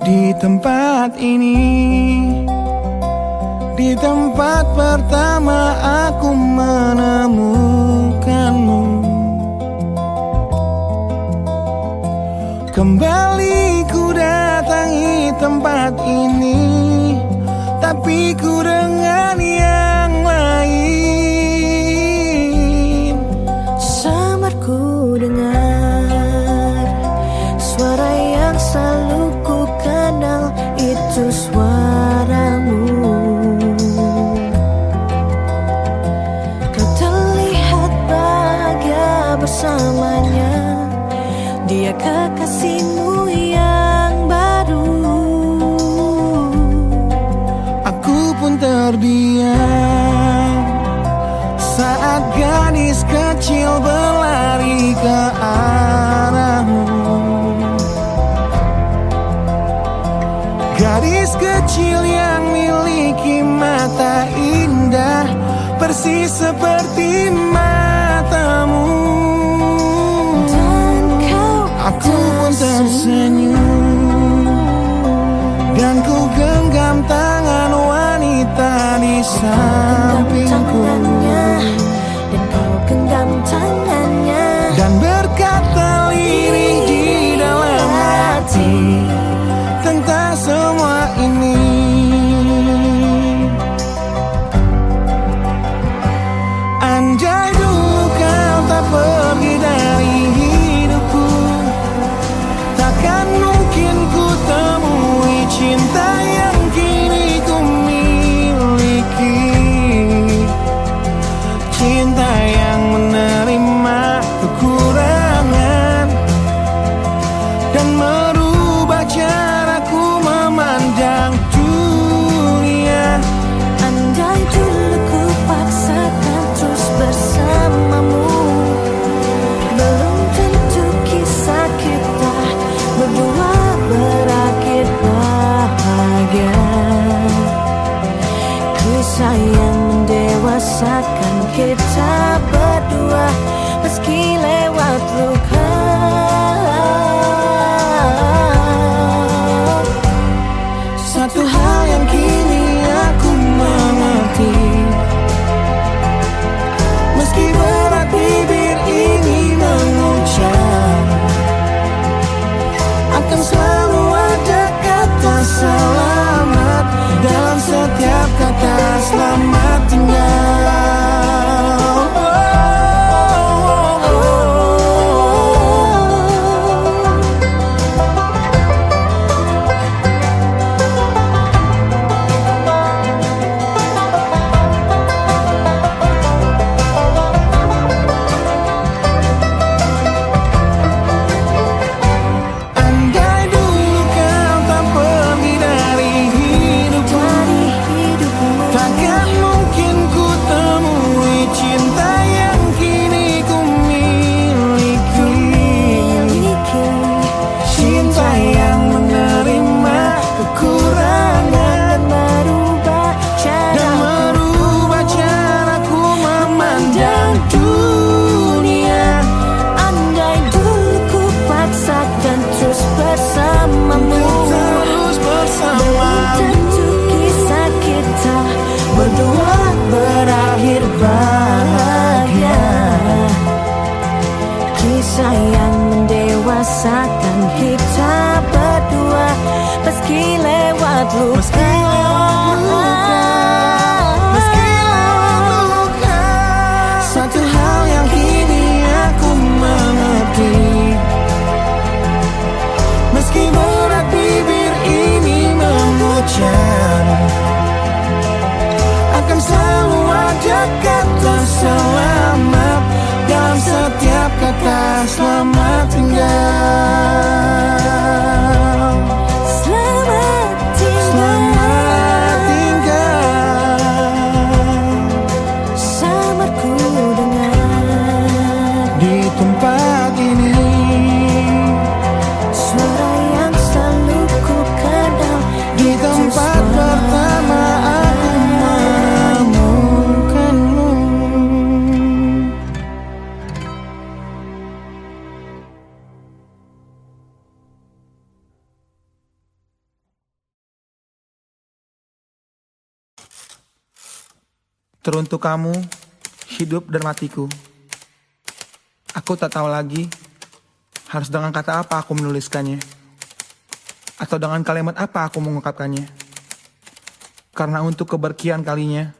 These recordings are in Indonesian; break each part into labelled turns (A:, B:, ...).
A: Di tempat ini, di tempat pertama aku menemukanmu. Kembali ku datangi tempat ini, tapi ku dengan yang lain.
B: Samar ku dengar suara yang selalu ku kenal, itu suaramu. Kau terlihat bahagia bersamanya, dia kekasihmu yang baru.
A: Aku pun terdiam saat gadis kecil berlari ke arahmu. Gadis kecil yang miliki mata indah, persis seperti matamu. Aku pun tersenyum dan ku genggam tangan wanita di sampingku.
B: Dan kau genggam tangannya
A: Dan berkata lirih di dalam hati tentang semua ini. Andai dulu kau tak pergi dari hidupku, takkan mungkin ku temui cinta yang kini ku miliki. Cinta yang menerima kekurangan dan merubah caraku memandang dunia.
B: Andai dulu ku paksakan terus bersamamu, belum tentu kisah kita berdua berakhir bahagia. Kisah yang mendewasakan kita berdua, meski lewat luka.
A: Satu hal yang kini aku mengerti, meski berat bibir ini mengucap, akan selalu ada kata selamat dalam setiap kata selamat tinggal. Berdua berakhir bahagia. Kisah yang mendewasakan kita berdua, meski lewat luka. Satu hal yang kini aku mengerti, meski berat bibir ini mengucap, akan selalu ada kata selamat dalam setiap kata selamat tinggal.
B: Selamat tinggal,
A: Selamat tinggal.
B: samar ku dengar
A: Di tempat ini,
B: suara yang selalu ku kenal,
A: di tempat pertama aku menemukanmu. Teruntuk kamu, hidup dan matiku. Aku tak tahu lagi harus dengan kata apa aku menuliskannya, atau dengan kalimat apa aku mengungkapkannya. Karena untuk keberkian kalinya,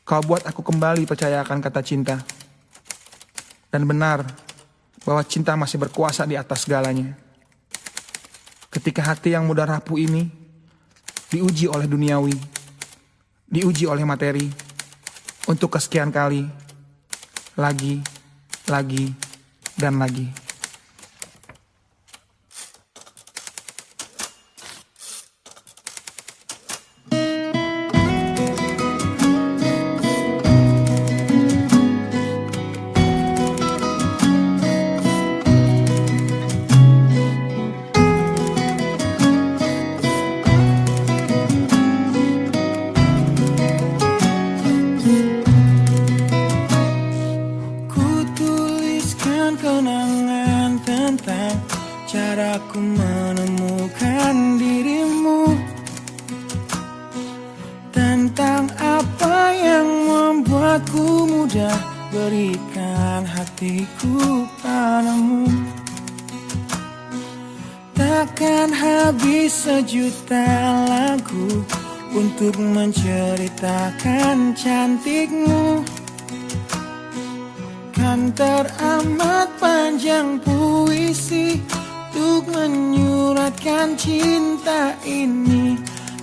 A: kau buat aku kembali percaya akan kata cinta. Dan benar bahwa cinta masih berkuasa di atas segalanya. Ketika hati yang mudah rapuh ini diuji oleh duniawi, diuji oleh materi, untuk kesekian kali, lagi, dan lagi. Kenangan tentang caraku menemukan dirimu, tentang apa yang membuatku mudah berikan hatiku padamu. Takkan habis sejuta lagu untuk menceritakan cantikmu. Kan teramat panjang puisi untuk menyuratkan cinta ini.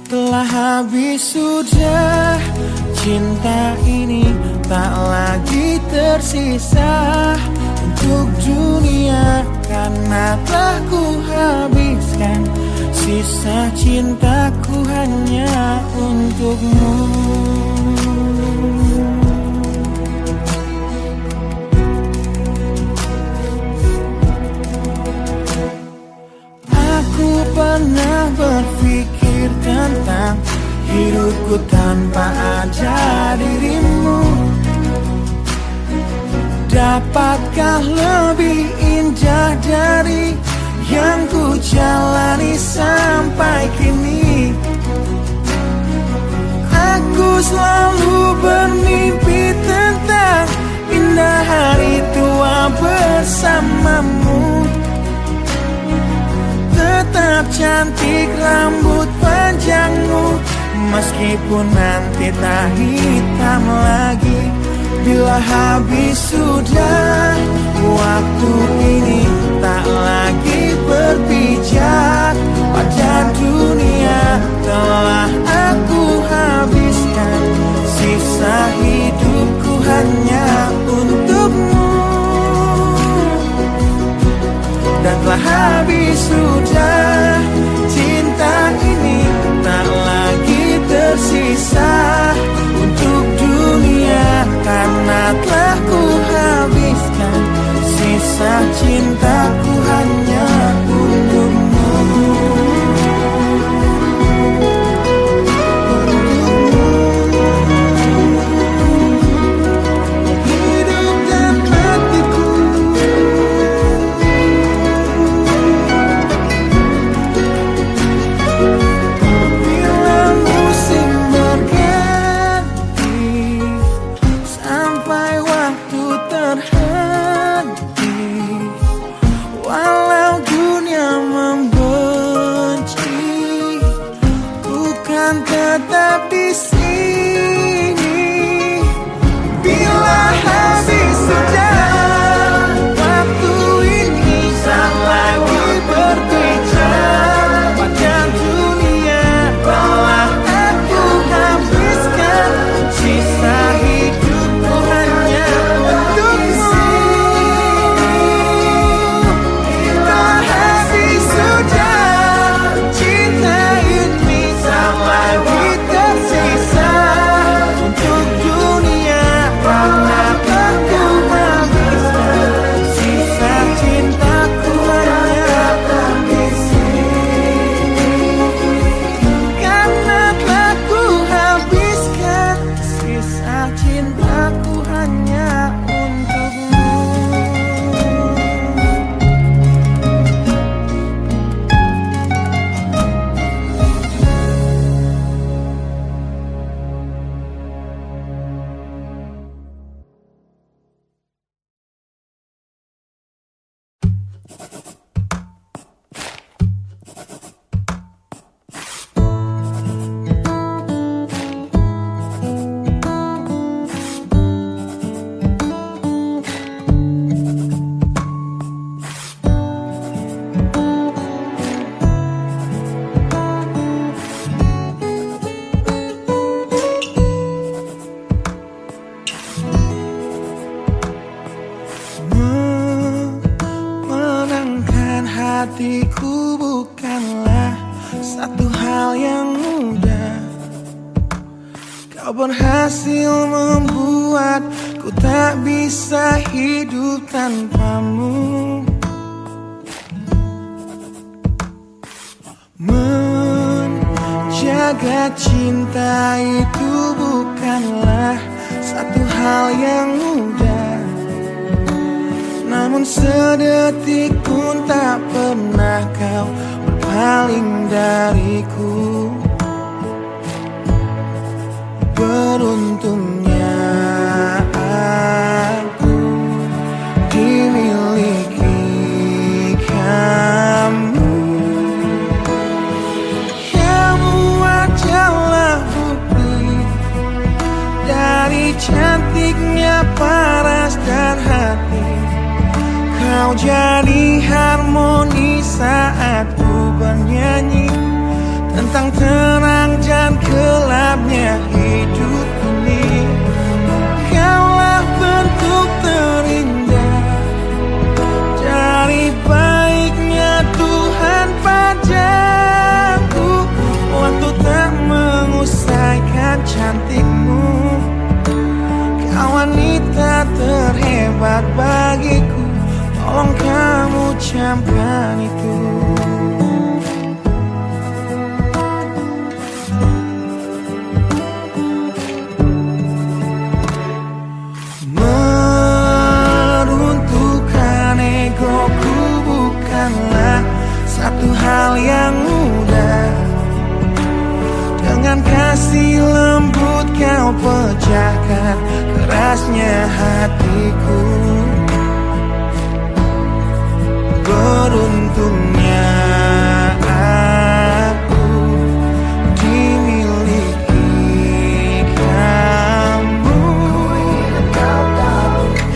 A: Telah habis sudah cinta ini, tak lagi tersisa untuk dunia, karena telah ku habiskan sisa cintaku hanya untukmu. Pernah berpikir tentang hidupku tanpa ada dirimu. Dapatkah lebih indah dari yang ku jalani sampai kini? Aku selalu bermimpi tentang indah hari tua bersamamu. Tetap cantik rambut panjangmu, meskipun nanti tak hitam lagi. Bila habis sudah waktu ini, tak lagi berpijak pada dunia. Telah aku habiskan sisa hidupku hanya untukmu. Dan telah habis sudah cinta ini, tak lagi tersisa untuk dunia, karena telah ku habiskan sisa cintaku hanya untukmu. Tetap di sini bila habis sudah waktu ini, tak lagi berbicara pada dunia. Telah aku habiskan sisa hidupku hanya untukmu. Bila habis sudah cinta ini, tak lagi tersisa untuk dunia, karena aku habiskan sisa cintaku hanya di sini. Karena aku habiskan sisa cintaku hanya untukmu. hatiku bukanlah satu hal yang mudah. Kau berhasil membuatku tak bisa hidup tanpamu. Menjaga cinta itu bukanlah satu hal yang mudah. Namun sedetik pun tak pernah kau berpaling dariku. Beruntungnya aku dimiliki kamu. Kamu adalah bukti dari cantiknya paras dan hati. Kau jadi harmoni saat ku bernyanyi tentang terang dan gelapnya hidup ini. Kaulah bentuk terindah dari baiknya Tuhan padaku. Waktu tak mengusaikan cantikmu. Kau wanita terhebat bagiku. Tolong kamu camkan itu. Meruntuhkan egoku bukanlah satu hal yang mudah. Dengan kasih lembut kau pecahkan kerasnya hatiku. Beruntungnya aku dimiliki kamu.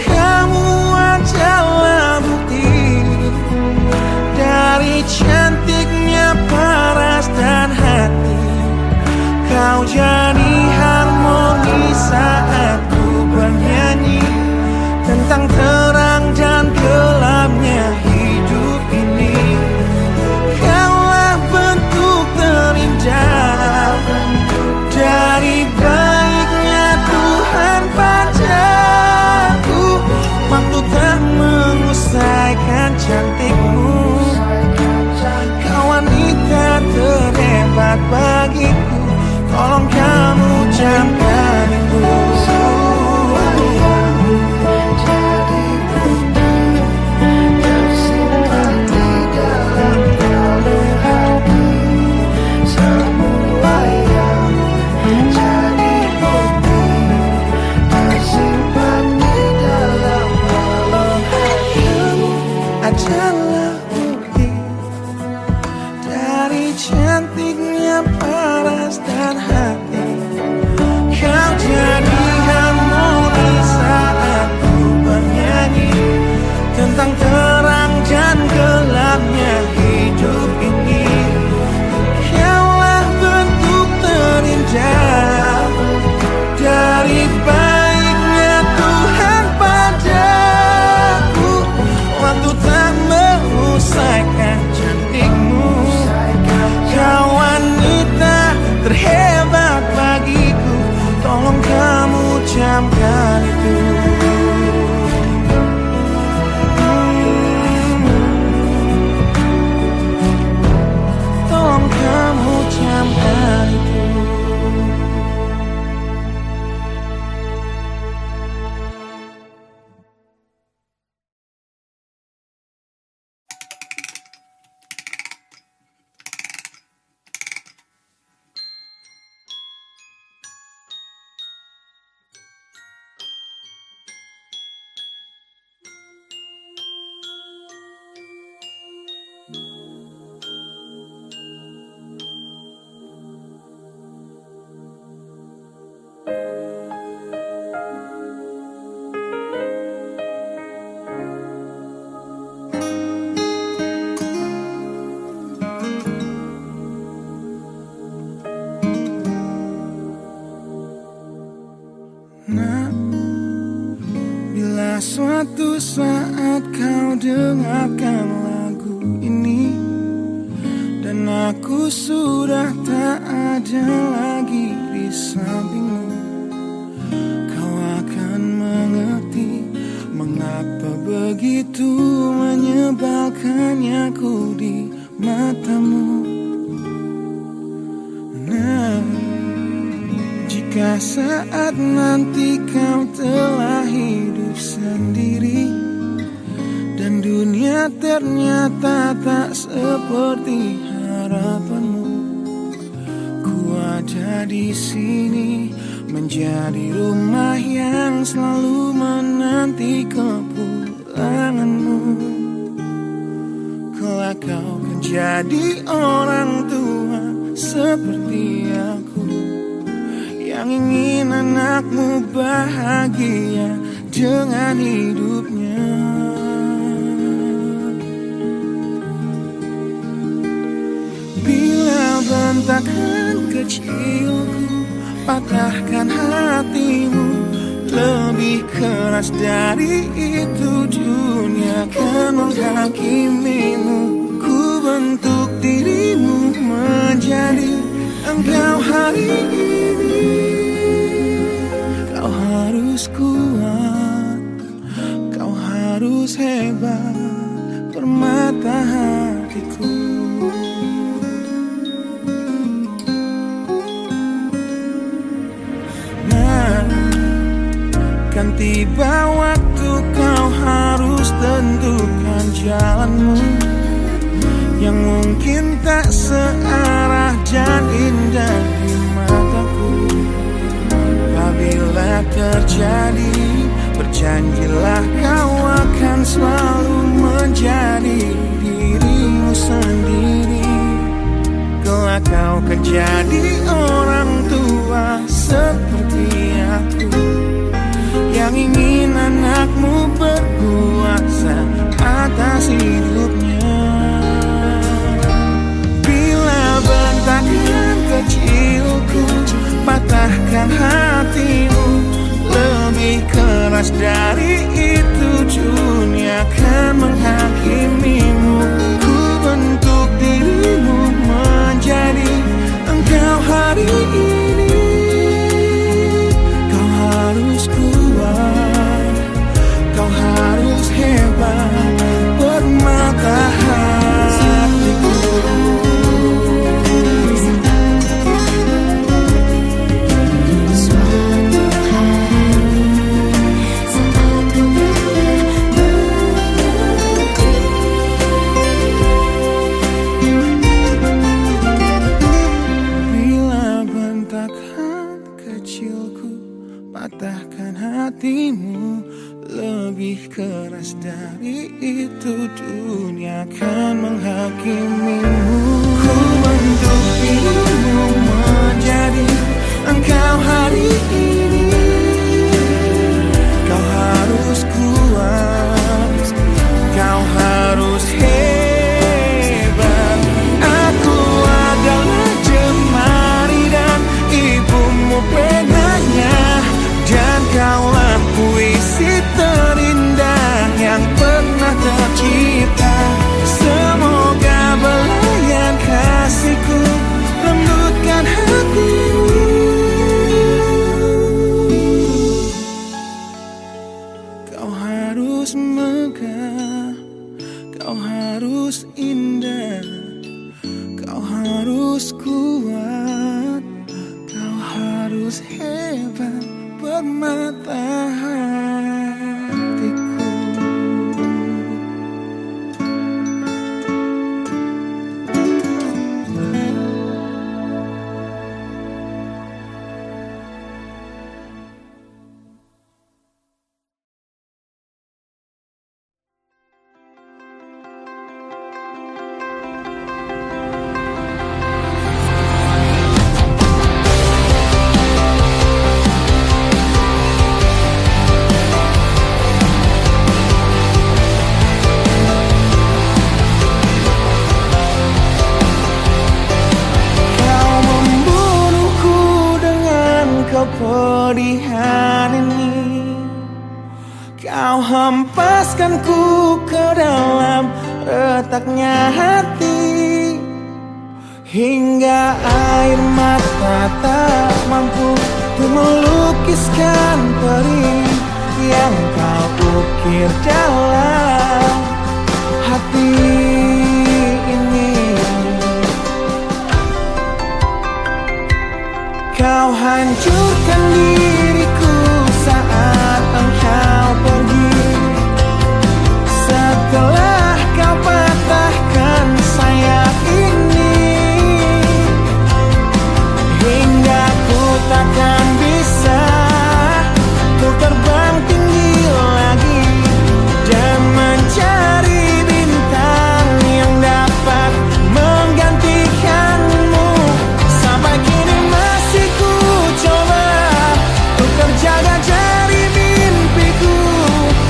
A: Kamu adalah bukti dari cantiknya paras dan hati. Kau jadi harmoni saat ku bernyanyi tentang terang dan gelapnya hidup ini. Kaulah bentuk terindah dari baiknya Tuhan padaku. Waktu tak mengusaikan cantikmu. Kau wanita terhebat bagiku. Tolong kamu camkan itu. Adalah bukti dari cantiknya paras dan hati. Kau jadi harmoni saat ku bernyanyi tentang terang dan gelapnya hidup ini. Kaulah bentuk terindah dari baiknya Tuhan padaku. Waktu tak mengusaikan cantikmu. Kau wanita terhebat bagiku. Tolong kamu camkan itu. Tolong kamu camkan itu. Nah, bila suatu saat kau dengarkan lagu ini, aku sudah tak ada lagi di sampingmu, kau akan mengerti mengapa begitu menyebalkannya aku di matamu. Nah, jika saat nanti kau telah hidup sendiri dan dunia ternyata tak seperti harapanmu, ku ada di sini menjadi rumah yang selalu menanti kepulanganmu. Kelak kau kan jadi orang tua seperti aku, yang ingin anakmu bahagia dengan hidupnya. Bila bentakan kecilku patahkan hatimu, lebih keras dari itu dunia akan menghakimimu. Ku bentuk dirimu menjadi engkau hari ini. Kau harus kuat, kau harus hebat, permata hatiku. Kan tiba waktu kau harus tentukan jalanmu, yang mungkin tak searah dan indah di mataku. Apabila terjadi, berjanjilah kau akan selalu menjadi dirimu sendiri. Kelak kau kan jadi orang tua seperti aku, yang ingin anakmu berkuasa atas hidupnya. Bila bentakan kecilku patahkan hatimu, lebih keras dari itu dunia akan menghakimimu. Ku bentuk dirimu menjadi engkau hari ini. Kau harus kuat, kau harus hebat, permata hatiku.
B: Suatu hari saat ku mengerti,
A: bila bentakan kecilku patahkan hatimu, lebih keras dari itu dunia akan menghakimimu. Ku bentuk dirimu menjadi engkau hari ini. Kau harus kuat, kau harus hebat. Aku adalah jemari dan ibumu penanya, dan kaulah puisi terindah yang pernah tercipta. Semoga belayan kasihku lembutkan hatimu. Kau harus megah, kau harus indah, kau harus kuat, kau harus hebat, permata hatiku. Kepedihan ini kau hempaskanku ke dalam retaknya hati. hingga air mata tak mampu untuk melukiskan perih yang kau ukir dalam hati ini. Kau hancurkan diriku saat engkau pergi. Setelah kau patahkan sayap ini, hingga ku takkan bisa untuk terbang tinggi lagi dan mencari bintang yang dapat menggantikanmu. Sampai kini masih ku coba untuk terjaga dari mimpiku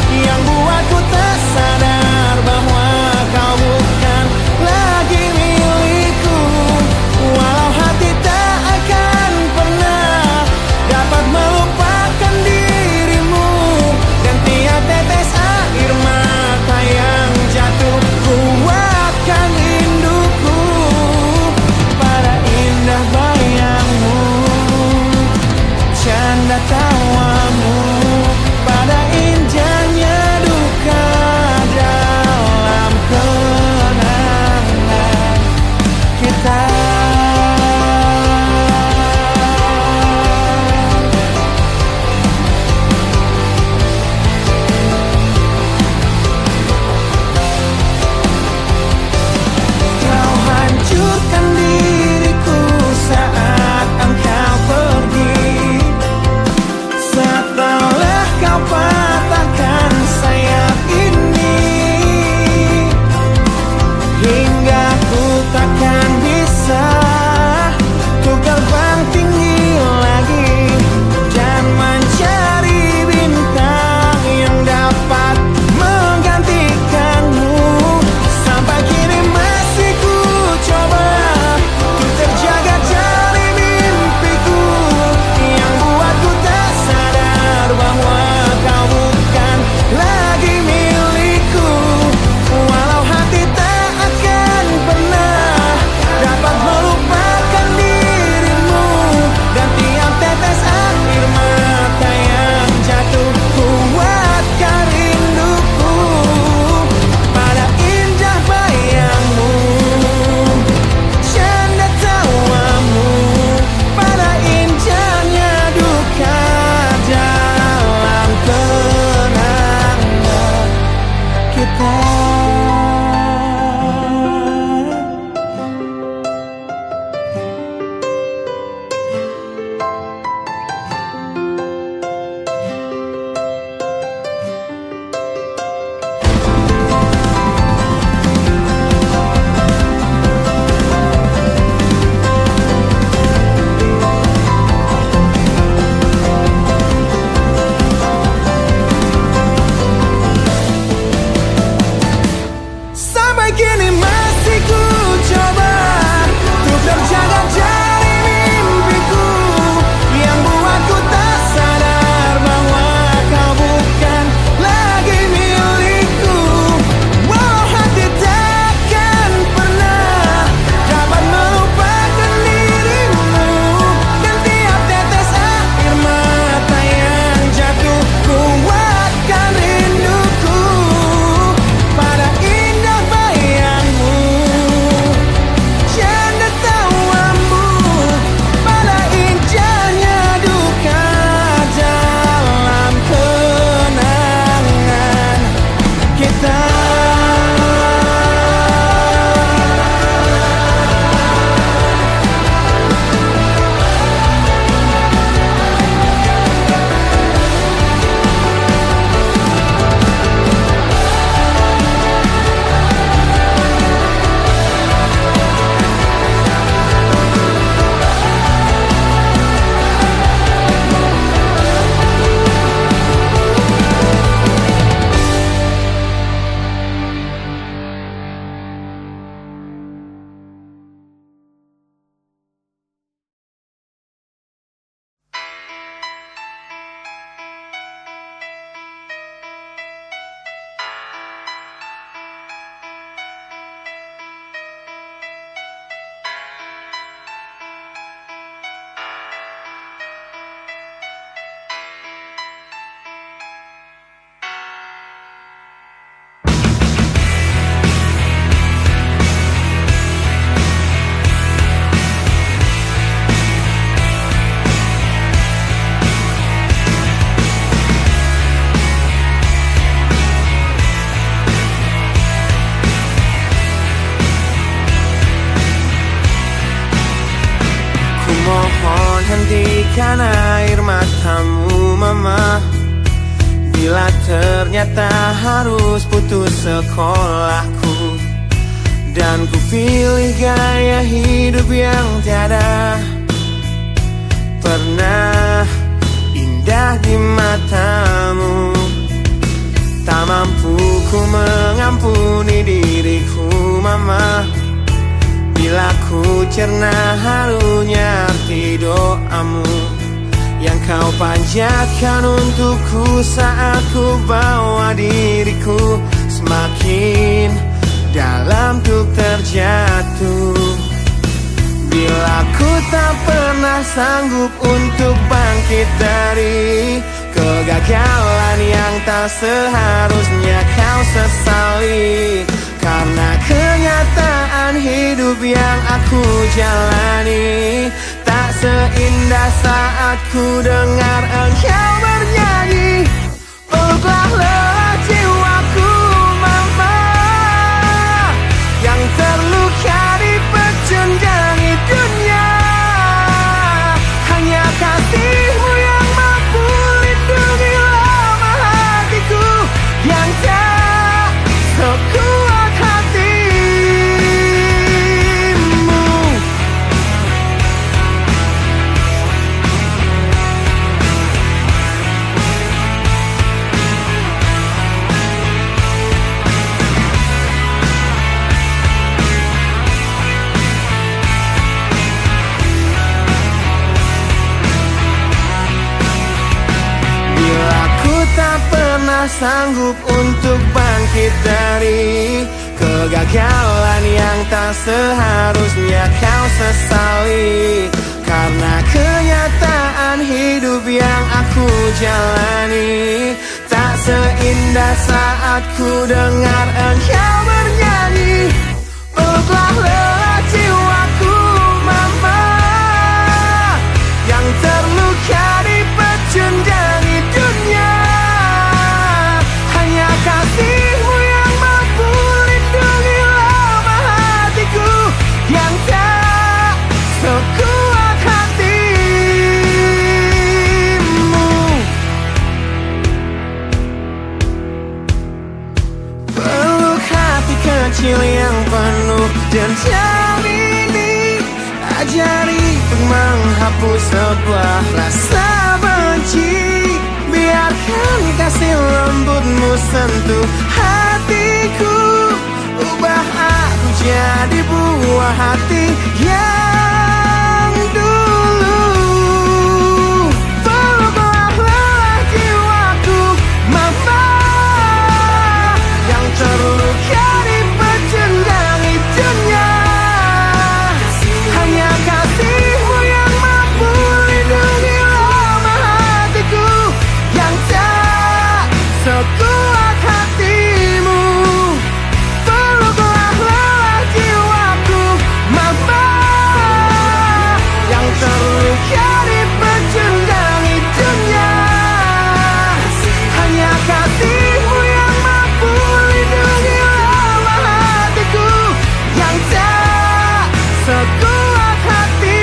A: yang buatku tak sadar bahwa kau bukan lagi milikku. Walau hati tak akan pernah dapat melupakan dirimu, dan tiap tetes air mata yang jatuh kuatkan rinduku pada indah bayangmu, canda tawamu, pada indahnya duka dalam kenangan kita. Kau hancurkan diriku saat engkau pergi. Setelah
C: ternyata harus putus sekolahku. Dan ku pilih gaya hidup yang tiada pernah indah di matamu. Tak mampu ku mengampuni diriku mama, bila ku cerna harunya arti doamu yang kau panjatkan untukku saat ku bawa diriku semakin dalam untuk terjatuh. Bila ku tak pernah sanggup untuk bangkit dari kegagalan yang tak seharusnya kau sesali, karena kenyataan hidup yang aku jalani tak seindah saat ku dengar engkau bernyanyi. Peluklah lelah jiwaku mama, yang terluka dipecundangi dunia. Hanya kasihmu yang mampu lindungi lemah hatiku yang tak sekuat hatimu. Bila ku tak pernah sanggup untuk bangkit dari kegagalan yang tak seharusnya kau sesali, karena kenyataan hidup yang aku jalani tak seindah saat ku dengar engkau bernyanyi. Peluklah lelah jiwaku mama, yang terluka dipecundangi dunia. Hanya kasihmu yang mampu lindungi lemah hatiku yang tak sekuat hatimu. Peluk hati kecil yang penuh dendam ini, ajari untuk menghapus sebuah rasa benci. Biarkan kasih lembutmu sentuh hatiku, ubah aku jadi buah hati yang dulu. Peluklah lelah jiwaku mama, yang terluka dipecundangi dunia. Hanya kasihmu yang mampu lindungi lemah hatiku yang tak sekuat hatimu. Peluklah lelah jiwaku mama, yang terluka dipecundangi dunia. Hanya kasihmu yang mampu lindungi lemah hatiku yang tak sekuat hatimu.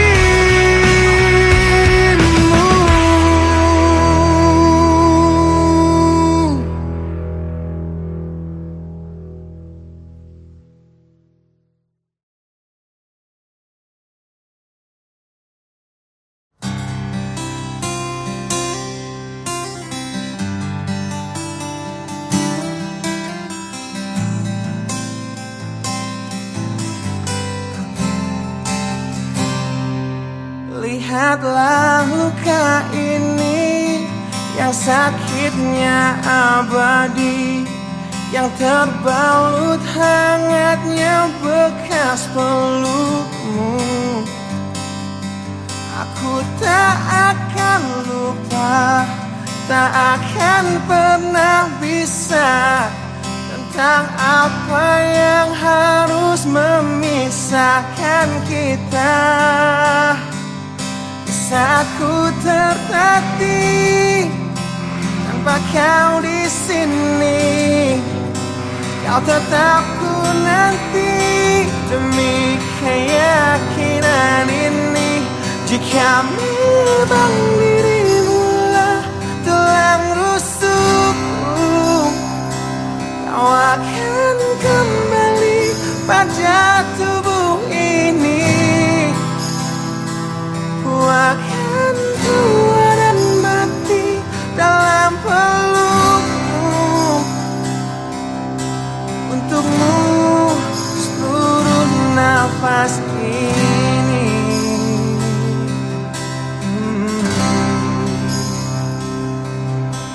C: Lihatlah luka ini yang sakitnya abadi, yang terbalut hangatnya bekas pelukmu. Aku tak akan lupa, tak akan pernah bisa, tentang apa yang harus memisahkan kita. Saat ku tertatih tanpa kau di sini, kau tetap ku nanti demi keyakinan ini. Jika memang dirimu lah tulang rusukku,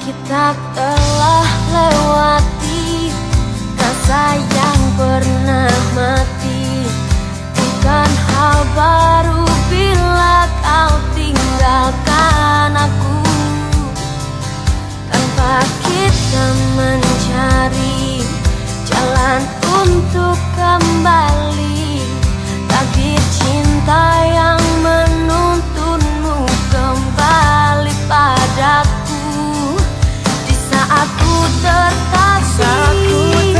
B: kita telah lewati rasa yang pernah mati. Bukan hal baru bila kau tinggalkan aku, tanpa kita mencari jalan untuk kembali. Takdir cinta yang menuntunmu kembali padaku. Di saat ku tertatih,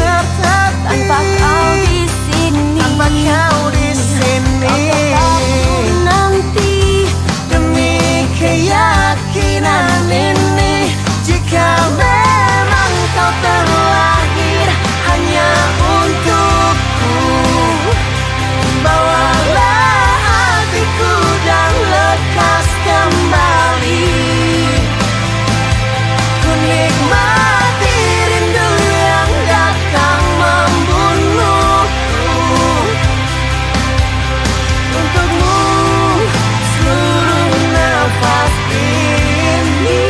B: tanpa kau di sini, kau tetapku nanti.
C: Demi keyakinan ini, jika memang kau terlahir hanya untukku, bawalah hatiku dan lekas kembali. Ku nikmati rindu yang datang membunuhku. Untukmu seluruh nafas ini,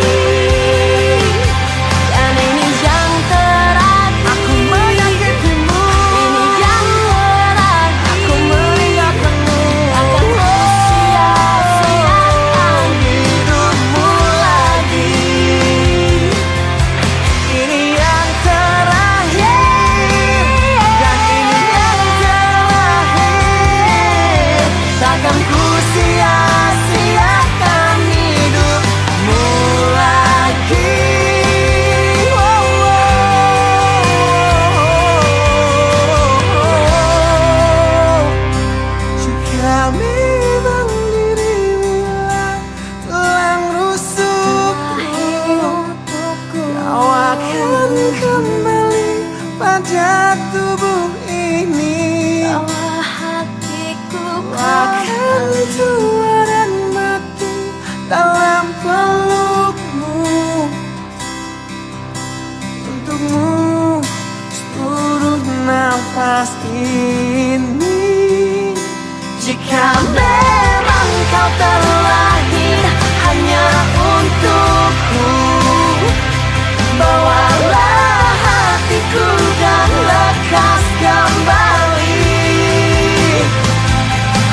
B: Dan ini yang terakhir,
C: aku menyakitimu.
B: ini yang terakhir.
C: Aku meninggalkanmu,
B: Akan ku sia-siakan
C: hidupmu lagi. Ini yang terakhir, dan ini yang terakhir. Takkan ku sia-siakan hidupmu lagi. Jika memang dirimu tulang rusukku, kau akan kembali pada tubuh ini.
B: Bawa hatiku
C: Kau akan tua dan mati dalam pelukmu. Untukmu seluruh nafas ini. Jika memang kau terlahir hanya untukku, bawalah hatiku dan lekas kembali.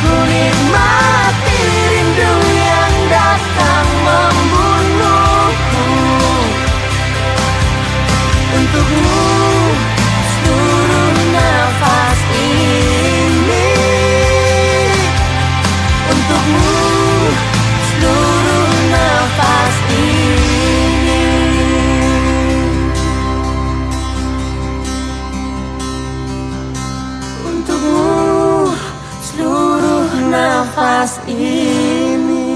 C: Ku nikmati rindu yang datang membunuhku. Untukmu seluruh nafas ini. Untukmu seluruh nafas ini. Untukmu seluruh nafas ini.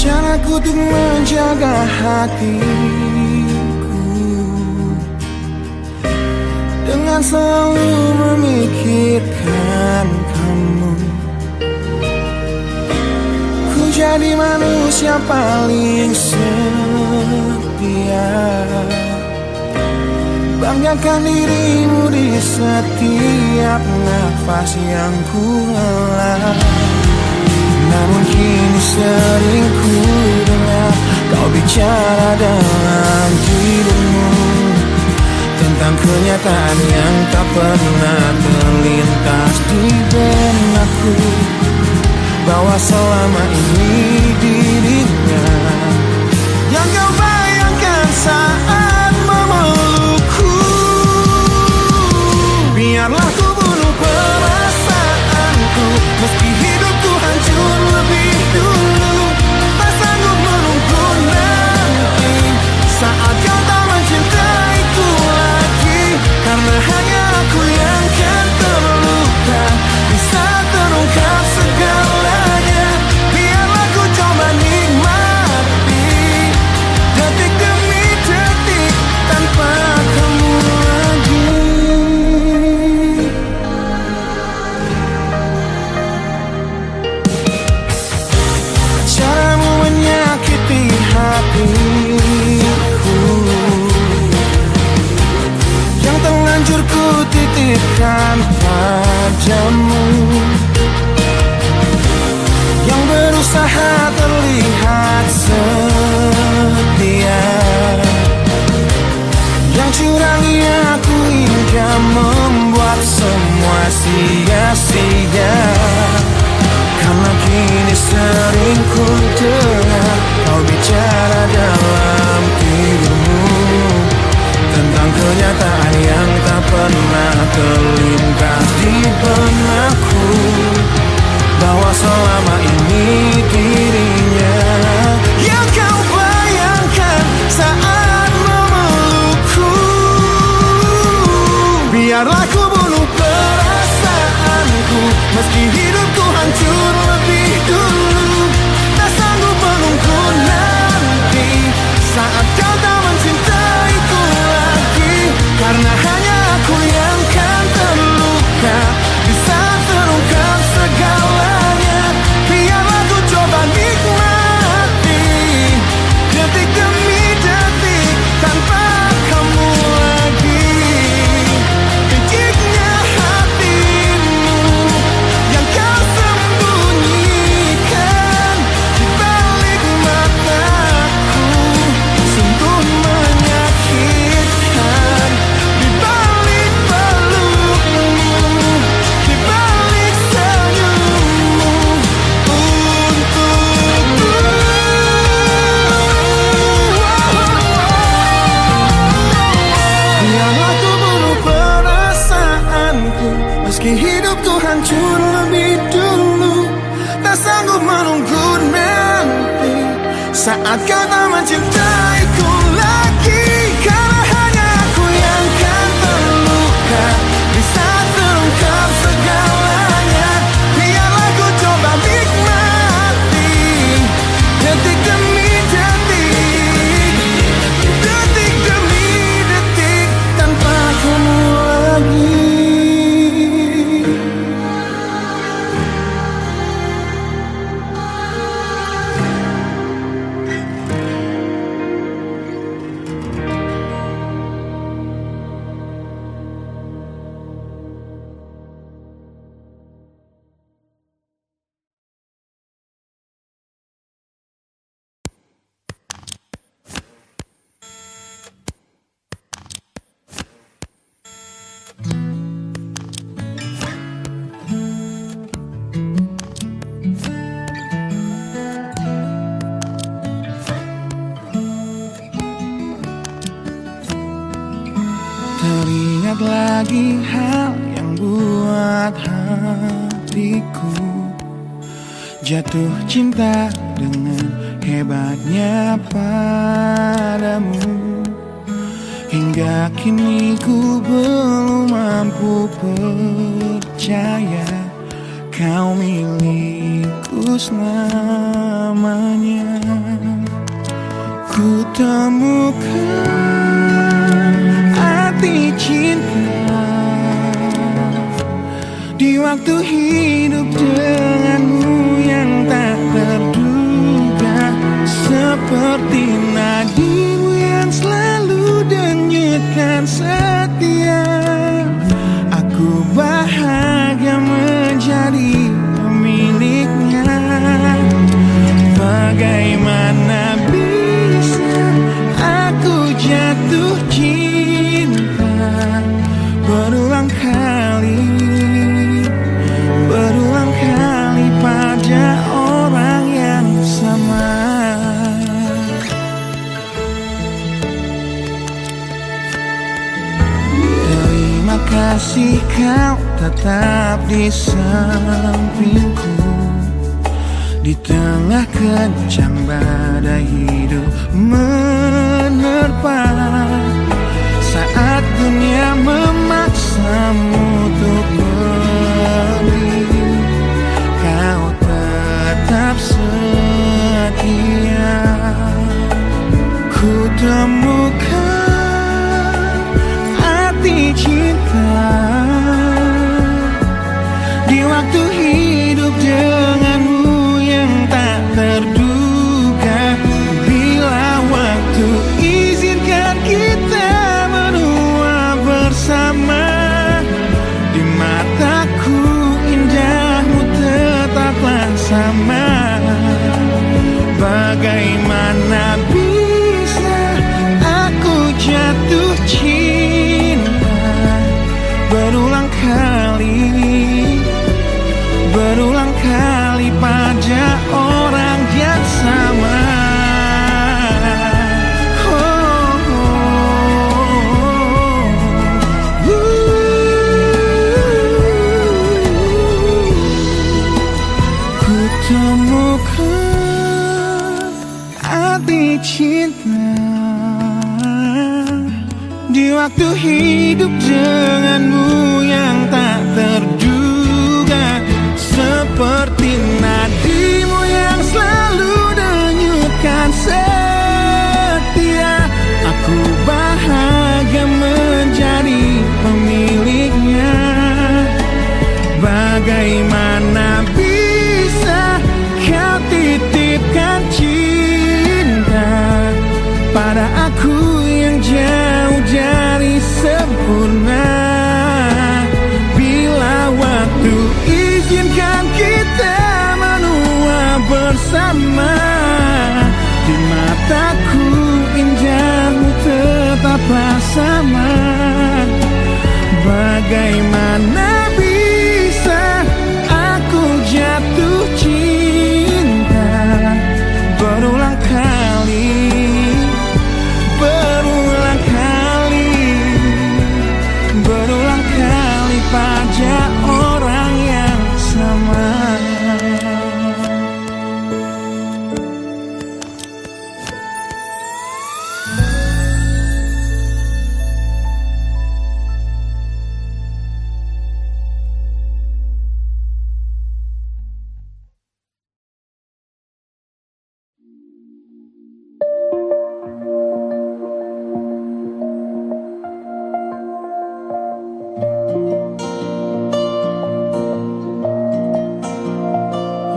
C: Caraku untuk menjaga hatiku dengan selalu memikirkan kamu. Ku jadi manusia paling setia, banggakan dirimu di setiap nafas yang ku hela. Namun kini sering ku dengar kau bicara dalam tidurmu tentang kenyataan yang tak pernah terlintas di benakku, bahwa selama ini dirinya yang kau bayangkan saat memelukku. Biarlah ku bunuh perasaanku, meski hidupku hancur lebih dulu. Tak sanggup menunggu nanti saat kau tak mencintaiku lagi, karena hanya aku yang kan terluka. Bisa terungkap segalanya, biarlah ku coba tanpa jamu, yang berusaha terlihat setia, yang curangi aku hingga membuat semua sia-sia. Karena kini sering ku dengar kau bicara dalam tidurmu tentang kenyataan yang tak pernah terlintas di benakku, bahwa selama ini dirinya yang kau bayangkan saat memelukku. Biarlah ku bunuh perasaanku, meski hidupku hancur lebih dulu. Tak sanggup menunggu nanti saat kau tak mencintaiku lagi, karena hanya aku yang kan terluka di saat terungkap segalanya. Biarlah ku coba nikmati detik demi detik tanpa kamu lagi. Piciknya hatimu yang kau sembunyikan di balik mataku, sungguh menyakitkan. Di balik pelukmu, di balik senyummu untukku. Biarlah ku bunuh perasaanku, meski hidupku hancur lebih dulu. Tak sanggup menunggu nanti saat kau tak mencintaiku lagi, karena hanya aku yang kan terluka di saat terungkap segalanya. Biarlah ku coba nikmati detik demi detik, detik demi detik tanpa kamu lagi. Teringat lagi hal yang buat hatiku jatuh cinta dengan hebatnya padamu. Hingga kini ku belum mampu percaya kau milikku selamanya. Ku temukan arti cinta di waktu hidup denganmu yang tak terduga, seperti nadimu yang selalu denyutkan setia. Aku bahagia menjadi pemiliknya. Bagaimana bisa aku jatuh cinta berulang kali pada orang yang sama. Terima kasih kau tetap di sampingku di tengah kencang badai hidup menerpa. Saat dunia memaksamu untuk pergi, kau tetap setia. Ku temukan arti cinta di waktu hidup denganmu yang tak terduga. Bila waktu izinkan kita menua bersama di hidup denganmu yang tak terduga, seperti nadimu yang selalu denyutkan setia. Aku bahagia menjadi pemiliknya. Bagaimana bisa kau titipkan cinta pada aku yang jauh dari sempurna? Bila waktu izinkan kita menua bersama, di mataku indahmu tetaplah sama. Bagaimana bisa aku jatuh cinta berulang kali, berulang kali, berulang kali pada orang yang sama.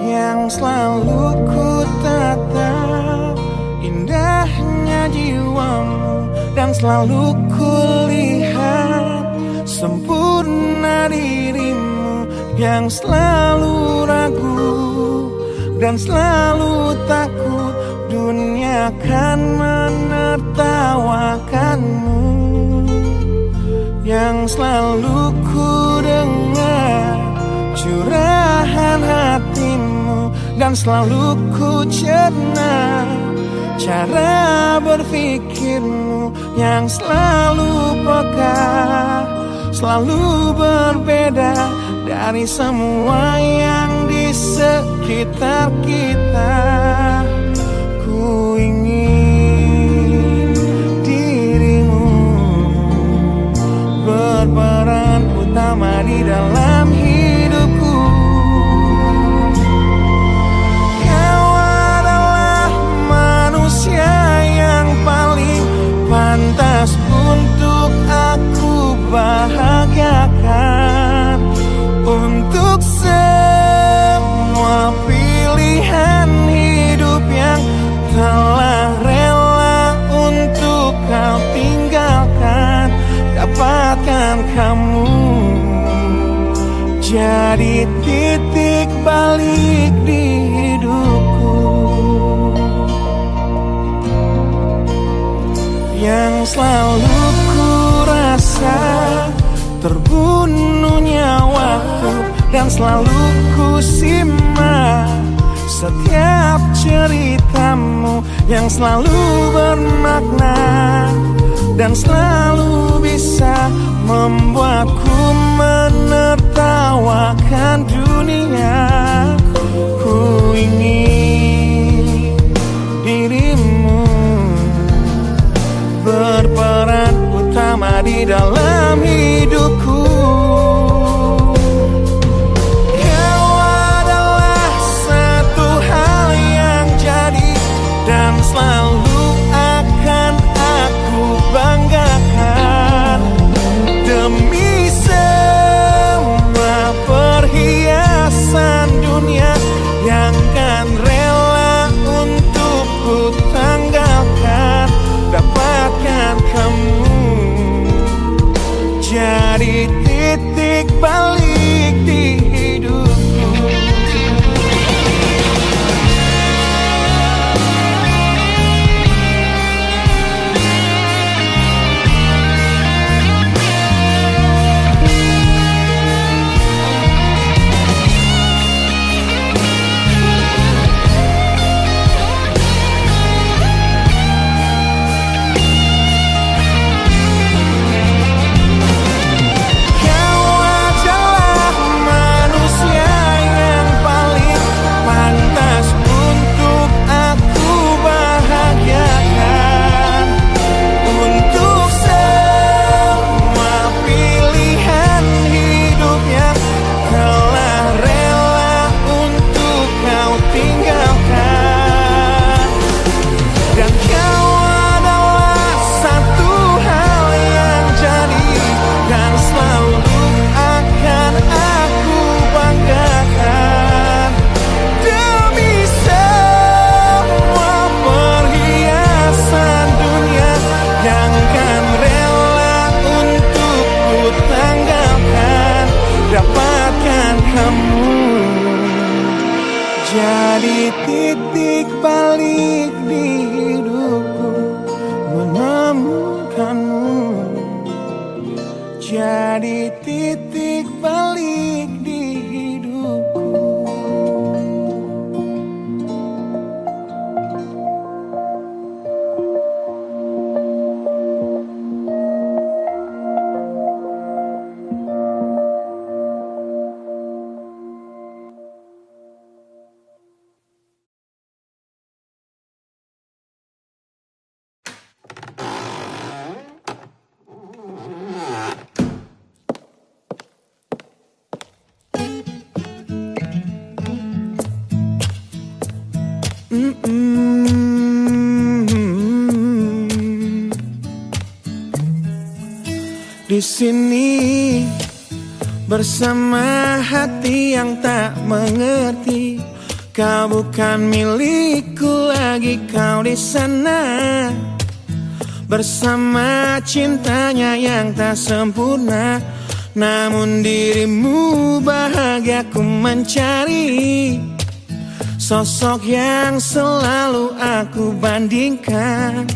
C: Yang selalu ku tatap indahnya jiwamu, dan selalu ku lihat sempurna dirimu. Yang selalu ragu dan selalu takut dunia akan menertawakanmu. Yang selalu ku dengar curahan hatimu, dan selalu ku cerna cara berpikirmu. Yang selalu peka, selalu berbeda dari semua yang di sekitar kita. Ku ingin dirimu berperan utama di dalam hidupku. Kau adalah manusia yang paling pantas untuk aku bahagiakan. Untuk semua pilihan hidup yang telah rela untuk kau tinggalkan, dapatkan kamu jadi titik balik di hidupku. Yang selalu ku rasa terbunuhnya waktu, dan selalu ku simak setiap ceritamu. Yang selalu bermakna dan selalu bisa membuatku menertawakan dunia. Ku ingin dirimu berperan utama di dalam hidupku. Kau adalah satu hal yang jadi dan selalu akan aku banggakan. Demi semua Jadi titik balik di hidupku menemukanmu. Jadi titik balik di hidupku. Di sini bersama hati yang tak mengerti. Kau bukan milikku lagi, kau di sana bersama cintanya yang tak sempurna. Namun dirimu bahagia ku mencari. Sosok yang selalu aku bandingkan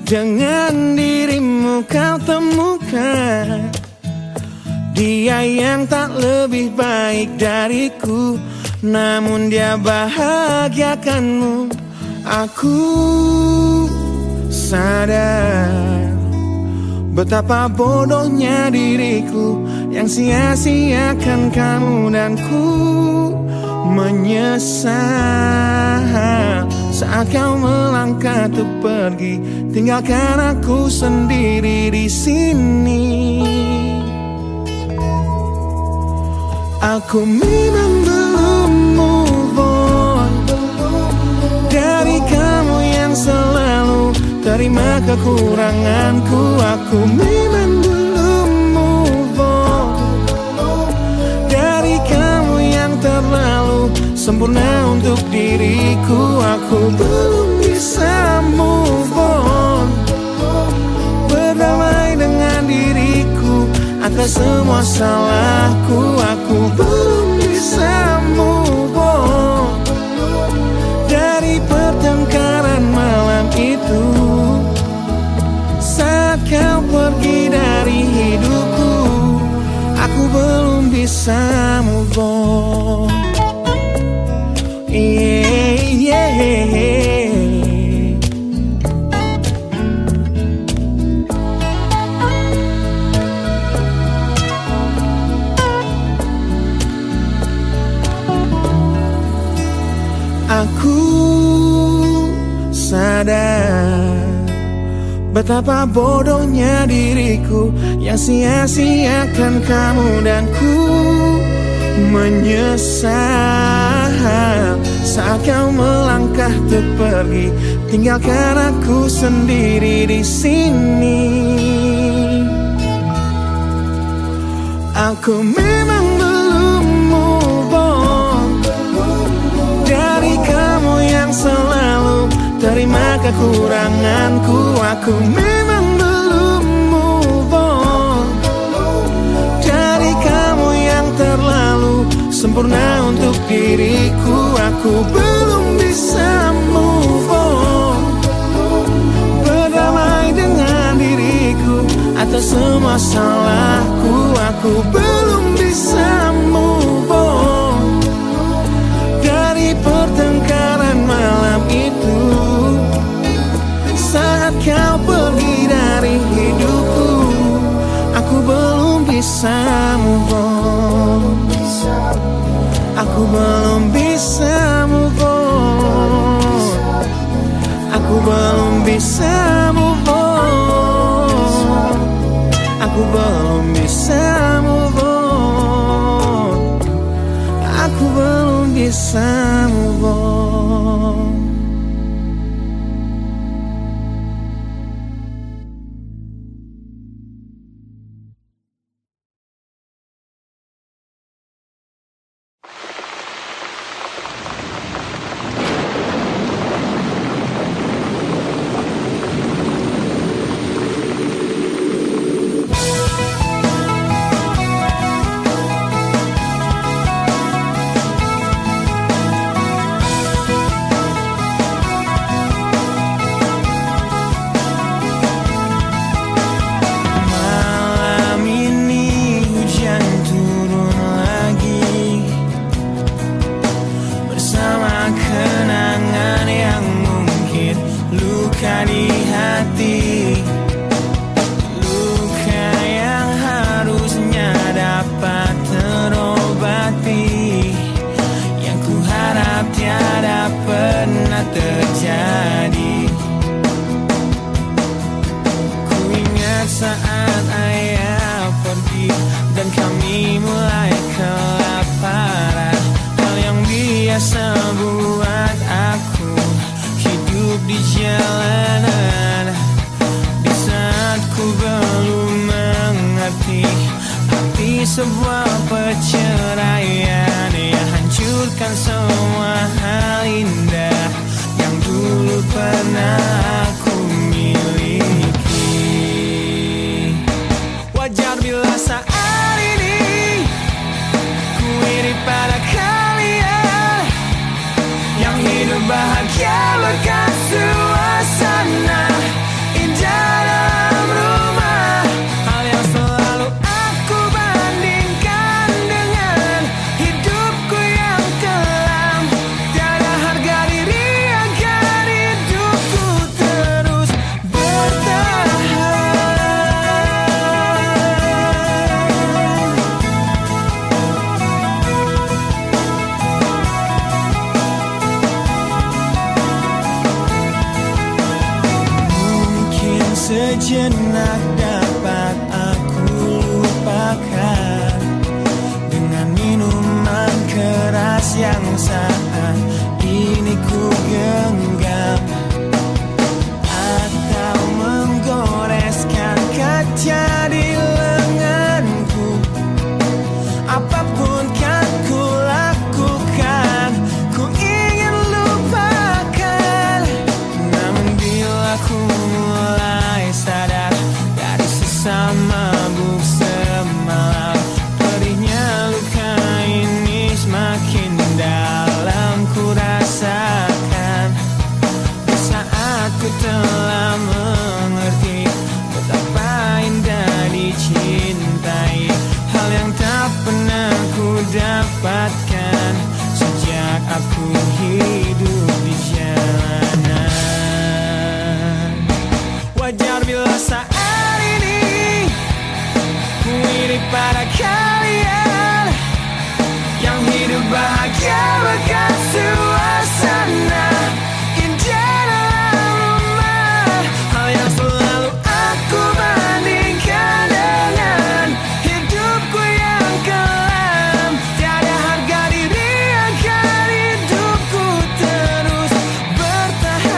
C: dengan dirimu kau temukan. Dia yang tak lebih baik dariku, namun dia bahagiakanmu. Aku sadar betapa bodohnya diriku yang sia-siakan kamu dan ku menyesal saat kau melangkah untuk pergi, tinggalkan aku sendiri di sini. Aku memang belum move on dari kamu yang selalu terima kekuranganku. Aku memang belum move on dari kamu yang terlalu sempurna untuk diriku. Aku belum bisa move on, berdamai dengan diriku atas semua salahku. Aku belum bisa move on dari pertengkaran malam itu saat kau pergi dari hidupku. Aku belum bisa move on. Aku sadar betapa bodohnya diriku yang sia-siakan kamu dan ku menyesal saat kau melangkah untuk pergi, tinggalkan aku sendiri di sini. Aku memang belum move on dari kamu yang selalu terima kekuranganku. Aku memang belum move on dari kamu yang terlalu sempurna untuk diriku. Aku belum bisa move on, berdamai dengan diriku atas semua salahku. Aku belum bisa move on dari pertengkaran malam itu saat kau pergi dari hidupku. Aku belum bisa move on. Aku belum bisa move on. Aku belum bisa move on. Aku belum bisa move on. Aku belum bisa move on. sebuah perceraian yang hancurkan semua hal indah yang dulu pernah aku miliki. Wajar bila saat ini ku iri pada kalian yang hidup bahagia berkat suasana indah dalam rumah. Hal yang selalu aku bandingkan dengan hidupku yang kelam. Tiada harga diri agar hidupku terus bertahan. Mungkin sejenak dapat aku lupakan dengan minuman keras yang saat ini ku genggam, atau menggoreskan kaca di lenganku. Apapun kan ku lakukan, ku ingin lupakan. Namun bila ku mulai sadar dari sesama mabuk semalam, pedihnya luka ini semakin dalam ku rasakan. Di saat ku telah mengerti betapa indah dicintai, hal yang tak pernah ku dapatkan sejak aku hidup di jalanan. Wajar bila saat ini ku iri pada kalian yang hidup bahagia berkat suasana indah dalam rumah. Hal yang selalu aku bandingkan dengan hidupku yang kelam. Tiada harga diri agar hidupku terus bertahan.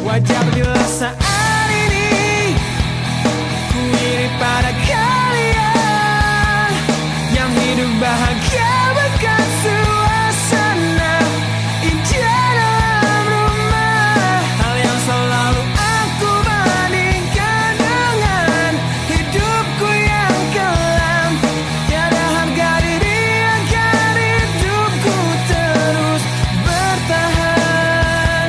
C: Wajar bila saat ini ku iri pada kalian yang hidup bahagia berkat suasana indah dalam rumah. Hal yang selalu aku bandingkan dengan hidupku yang kelam. Tiada harga diri agar hidupku terus bertahan.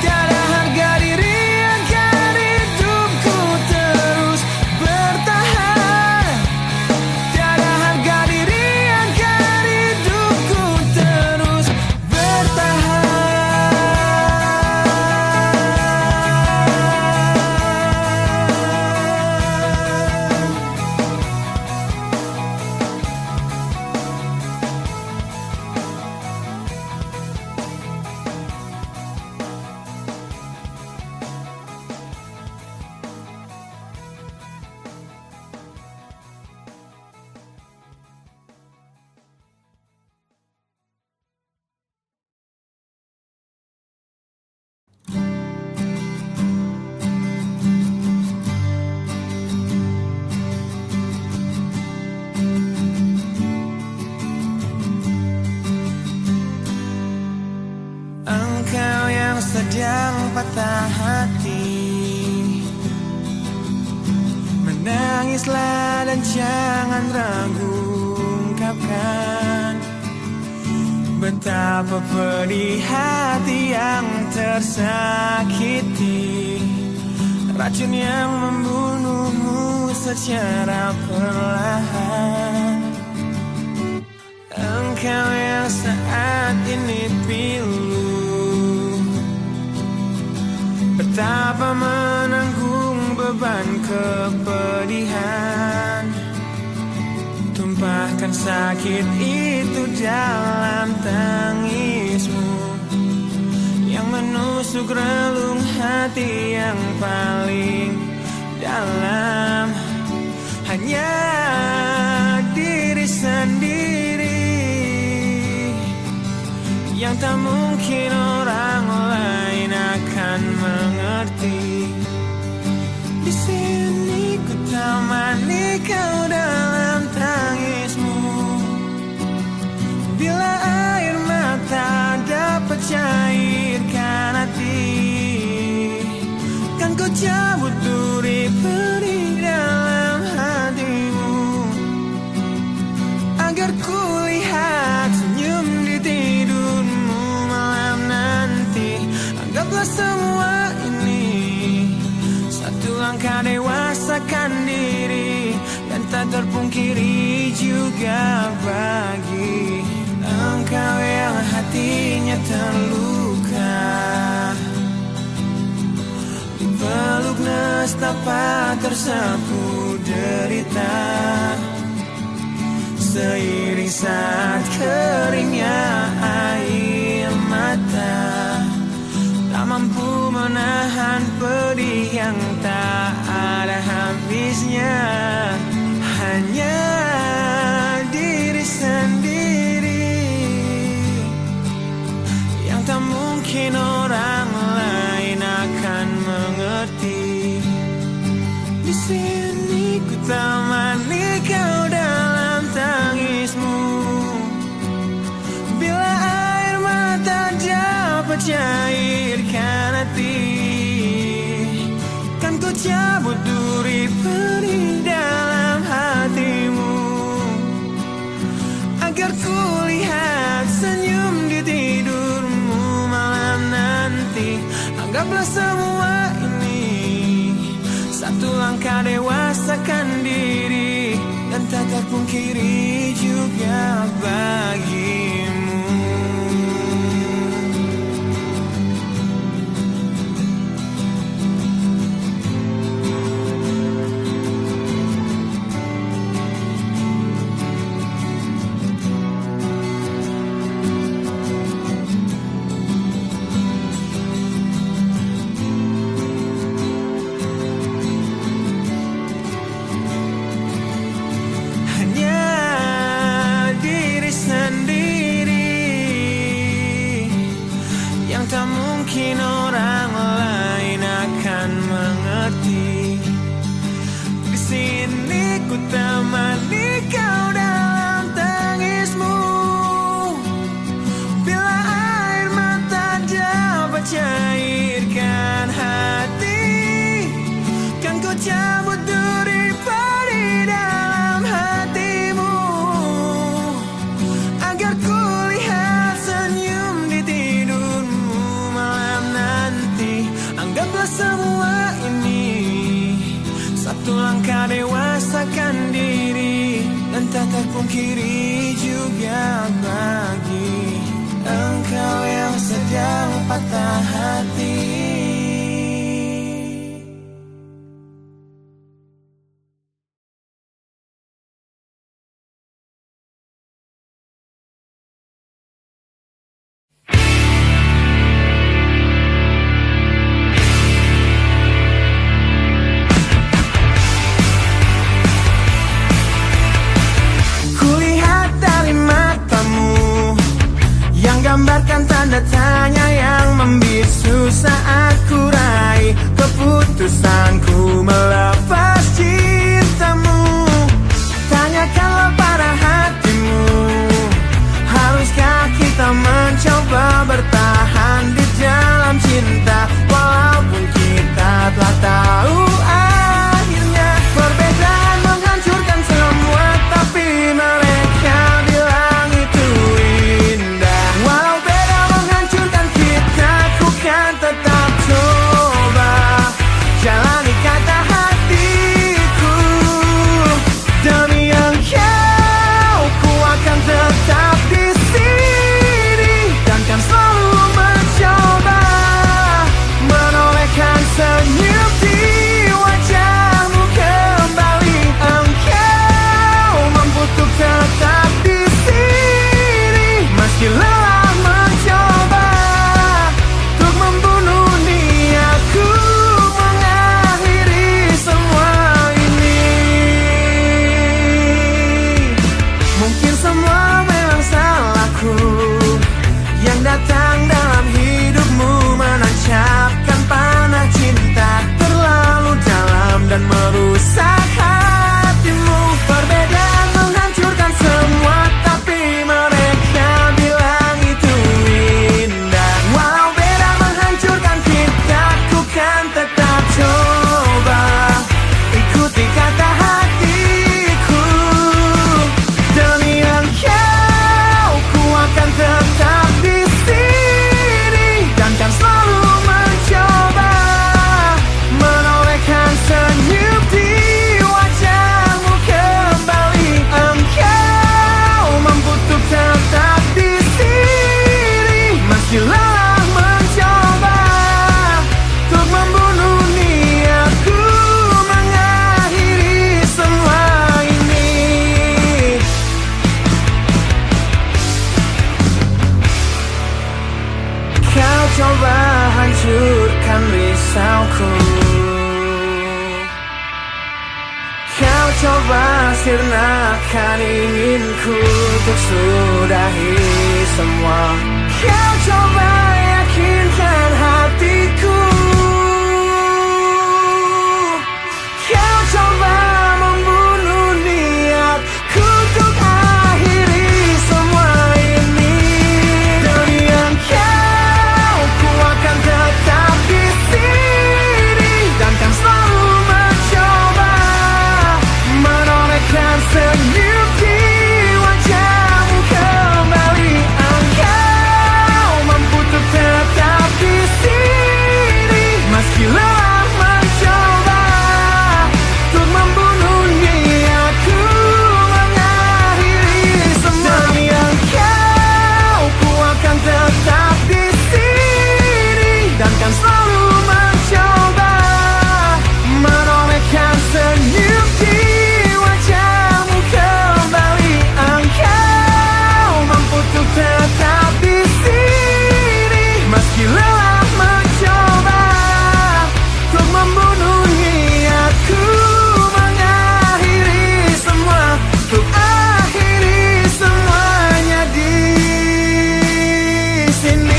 C: Tiada harga diri agar hidupku terus bertahan. Tiada harga diri agar hidupku terus bertahan. Engkau yang sedang patah hati, menangislah dan jangan ragu ungkapkan betapa pedih hati yang tersakiti, racun yang membunuhmu secara perlahan. Engkau yang saat ini pilu, betapa menanggung beban kepedihan, tumpah Rasakan sakit itu dalam tangismu yang menusuk relung hati yang paling dalam. Hanya diri sendiri yang tak mungkin orang lain akan mengerti. Di sini ku temani kau dalam tangismu. Bila air mata dapat cairkan hati, kan ku cabut duri perih dalam hatimu, agar ku lihat senyum di tidurmu malam nanti. Anggaplah semua ini satu langkah dewasakan diri, dan tak terpungkiri juga bagi engkau yang hatinya terluka. Dipeluk nestapa tersapu derita, seiring saat keringnya air mata, tak mampu menahan pedih yang tak ada habisnya. Hanya diri sendiri yang tak mungkin orang lain akan mengerti. Di sini ku temani kau dalam tangismu. Bila air mata dapat cairkan hati, kan ku cabut duri perih dalam hatimu, agar ku lihat senyum di tidurmu malam nanti. Anggaplah semua ini satu langkah dewasakan diri, dan tak terpungkiri juga bagimu. Mungkin orang lain akan mengerti. Di sini ku temani kau dalam tangismu. Bila air mata dapat cairkan hati, kan ku cabut duri perih dalam hatimu, agar ku lihat senyum di tidurmu malam nanti. Anggaplah semua ini satu langkah dewasakan diri, dan tak terpungkiri juga bagi engkau yang sedang patah hati. Gambarkan tanda tanya yang membisu saat ku raih keputusanku melepas cintamu. Tanyakanlah pada hatimu, haruskah kita mencoba bertahan di dalam cinta, walaupun kita telah tahu akhirnya perbedaan menghancurkan semua, tapi mereka bilang itu indah. Walau beda menghancurkan kita, ku kan tetap coba jalani kata hatiku demi engkau coba hancurkan risauku. Kau coba sirnakan inginku untuk sudahi semua. Kau coba yakinkan hatiku. Kau coba membunuh niatku untuk akhiri semua ini. Dengan kau, ku akan tetap di sini dan kan selalu mencoba menorehkan senyum di wajahmu kembali. Engkau mampu untuk tetap di sini meski lelah mencoba untuk membunuh niatku mengakhiri semua. Demi engkau, ku akan tetap di sini dan kan selalu mencoba menorehkan senyum di wajahmu kembali. Engkau mampu untuk tetap di sini meski lelah mencoba untuk membunuh niatku mengakhiri semua, untuk akhiri semuanya di sini.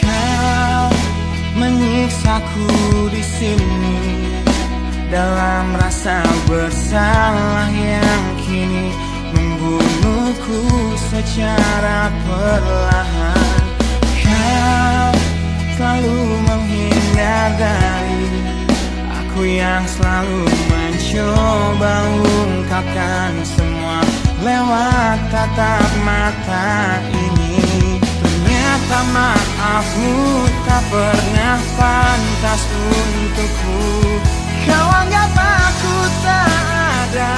C: Kau menyiksaku di sini dalam rasa bersalah yang kini membunuhku secara perlahan. Kau selalu menghindar dari aku yang selalu mencoba ungkapkan semua lewat tatap mata ini. Ternyata maafmu tak pernah pantas untukku. Kau anggap aku tak ada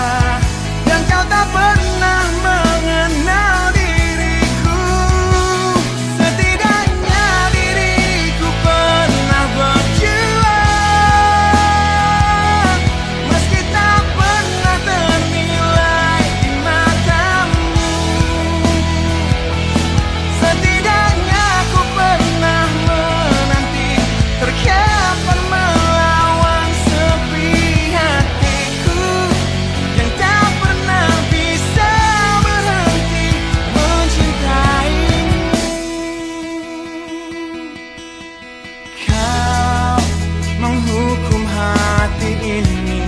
C: dan kau tak pernah mengenal diriku. Setidaknya diriku pernah berjuang meski tak pernah ternilai di matamu. Setidaknya aku pernah menanti terkapan melawan sepi hatiku yang tak pernah bisa berhenti mencintaimu. Kau menghukum hati ini,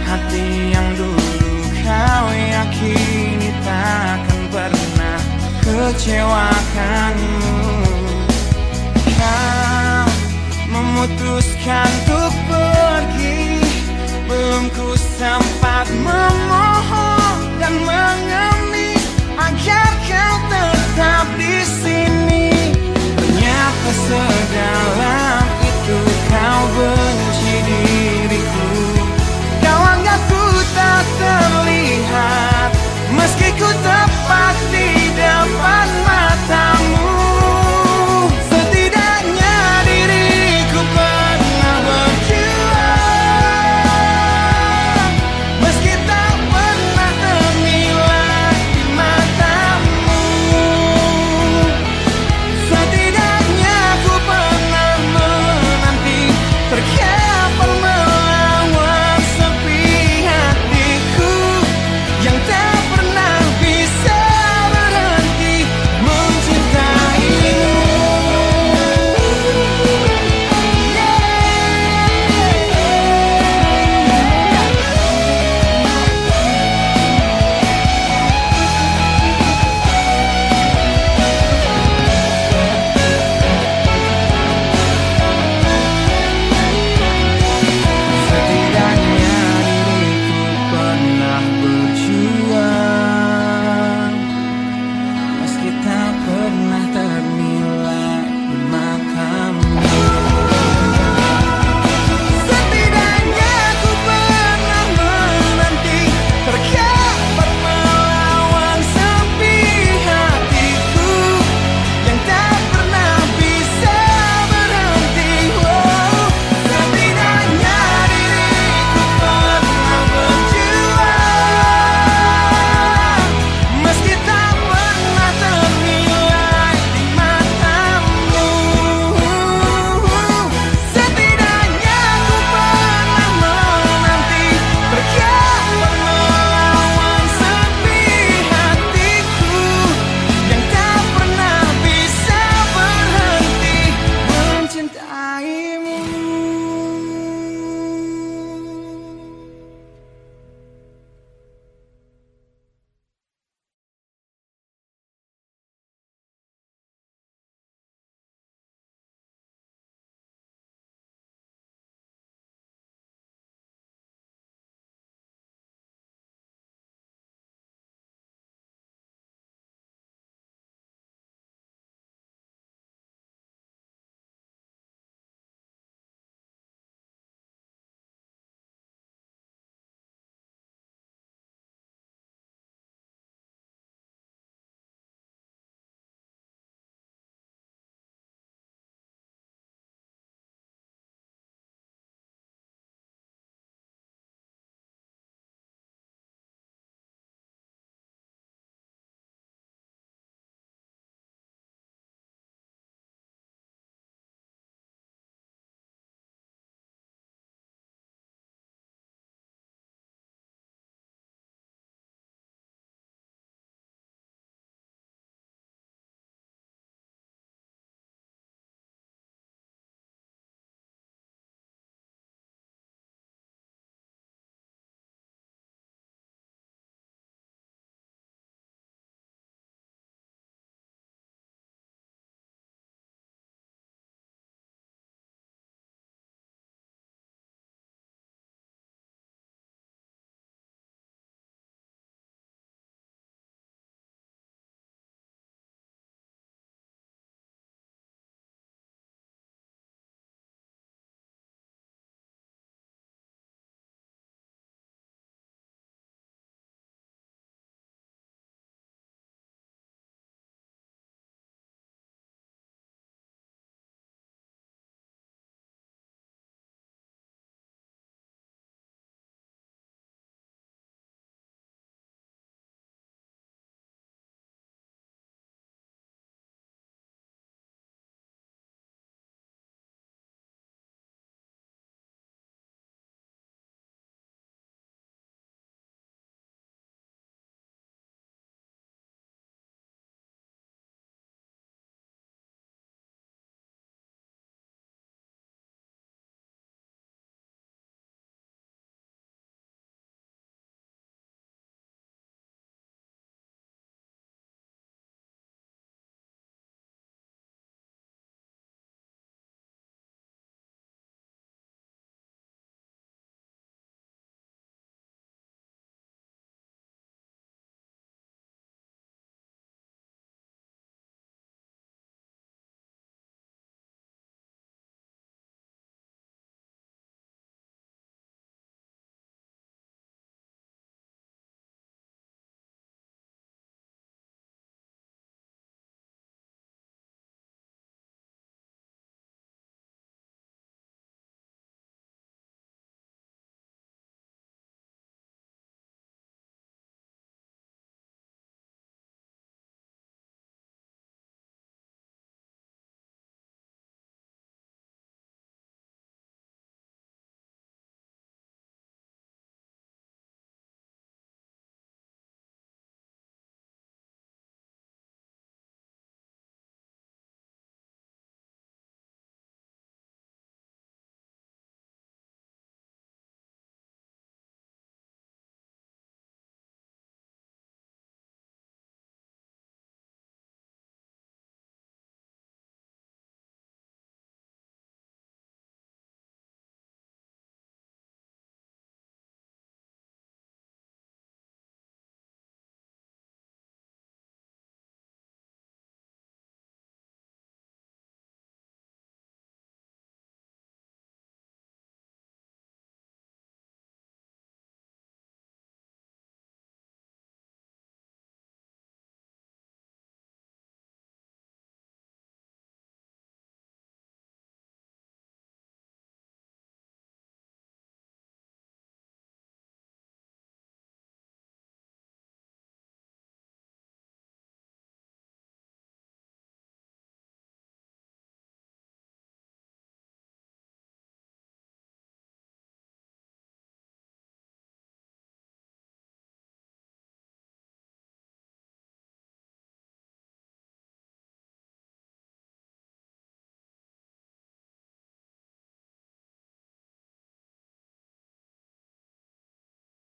C: hati yang dulu kau yakini takkan pernah kecewakanmu. Kau memutuskan untuk